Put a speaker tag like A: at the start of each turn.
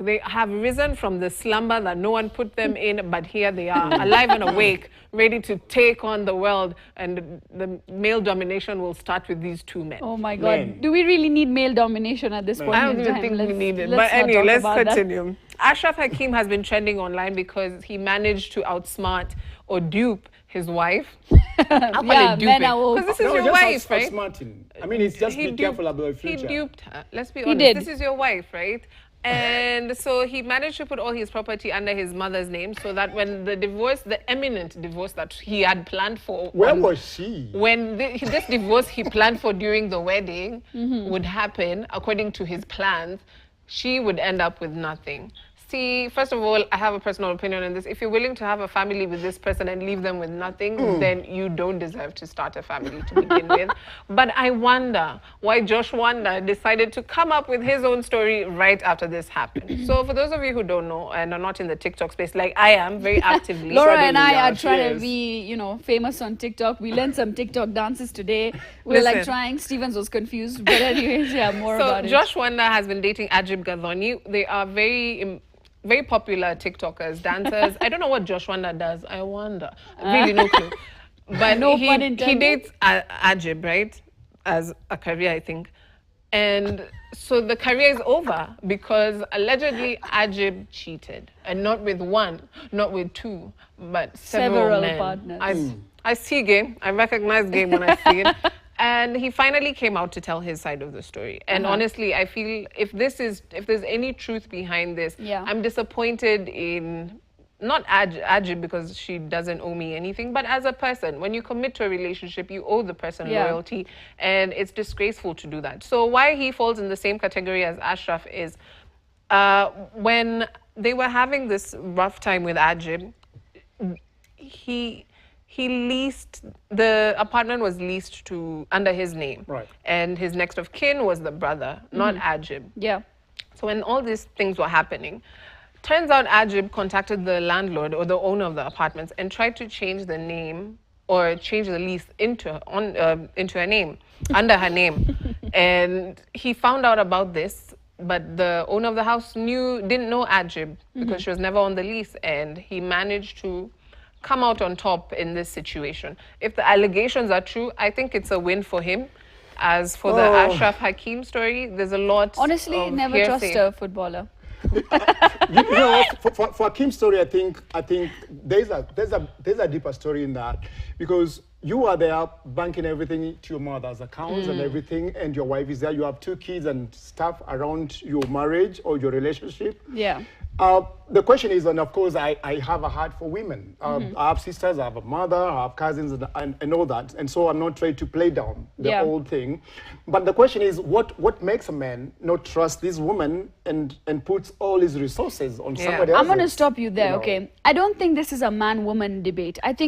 A: They have risen from the slumber that no one put them in, but here they are, alive and awake, ready to take on the world. And the male domination will start with these two men.
B: Oh my God. Do we really need male domination at this point
A: I don't
B: in
A: even
B: time?
A: think we need it.
B: Let's
A: But anyway, let's
B: continue.
A: continue. Achraf Hakim has been trending online because he managed to outsmart or dupe his wife. I'll call it duping. Because this is your wife, right?
C: I mean, it's just be careful about the future.
A: He duped her. Let's be honest. This is your wife, right? And so he managed to put all his property under his mother's name so that when the divorce, the imminent divorce that he had planned for.
C: Where was she?
A: When this divorce he planned for during the wedding would happen, according to his plans, she would end up with nothing. See, first of all, I have a personal opinion on this. If you're willing to have a family with this person and leave them with nothing, then you don't deserve to start a family to begin with. But I wonder why Josh Wanda decided to come up with his own story right after this happened. So for those of you who don't know and are not in the TikTok space, like I am very actively.
B: Laura and I are trying to be, you know, famous on TikTok. We learned some TikTok dances today. We're like trying. Stevens was confused. But anyways, yeah, more about it. So Josh
A: Wanda has been dating Ajib Gadhoni. They are very popular TikTokers, dancers. I don't know what Josh Wanda does. I wonder. Really no clue. But he dates Ajib, right? As a career, I think. And so the career is over because allegedly Ajib cheated. And not with one, not with two, but several men.
B: Partners.
A: I see game. I recognize game when I see it. And he finally came out to tell his side of the story. And honestly, I feel if there's any truth behind this, I'm disappointed in not Ajib because she doesn't owe me anything, but as a person, when you commit to a relationship, you owe the person loyalty, and it's disgraceful to do that. So why he falls in the same category as Achraf is when they were having this rough time with Ajib, the apartment was leased under his name.
C: Right.
A: And his next of kin was the brother, not Ajib.
B: Yeah.
A: So when all these things were happening, turns out Ajib contacted the landlord or the owner of the apartments and tried to change the name or change the lease into her name, under her name. And he found out about this, but the owner of the house didn't know Ajib because she was never on the lease, and he managed to come out on top in this situation. If the allegations are true, I think it's a win for him. As for the Achraf Hakim story, there's a lot.
B: Honestly, never trust a footballer.
C: You know, for Hakim's story, I think there's a deeper story in that, because you are there banking everything to your mother's accounts and everything, and your wife is there. You have 2 kids and stuff around your marriage or your relationship.
B: Yeah.
C: The question is, and of course, I have a heart for women. I have sisters, I have a mother, I have cousins, and all that. And so I'm not trying to play down the whole thing. But the question is, what makes a man not trust this woman and puts all his resources on somebody else?
B: I'm going to stop you there, okay? I don't think this is a man-woman debate. I think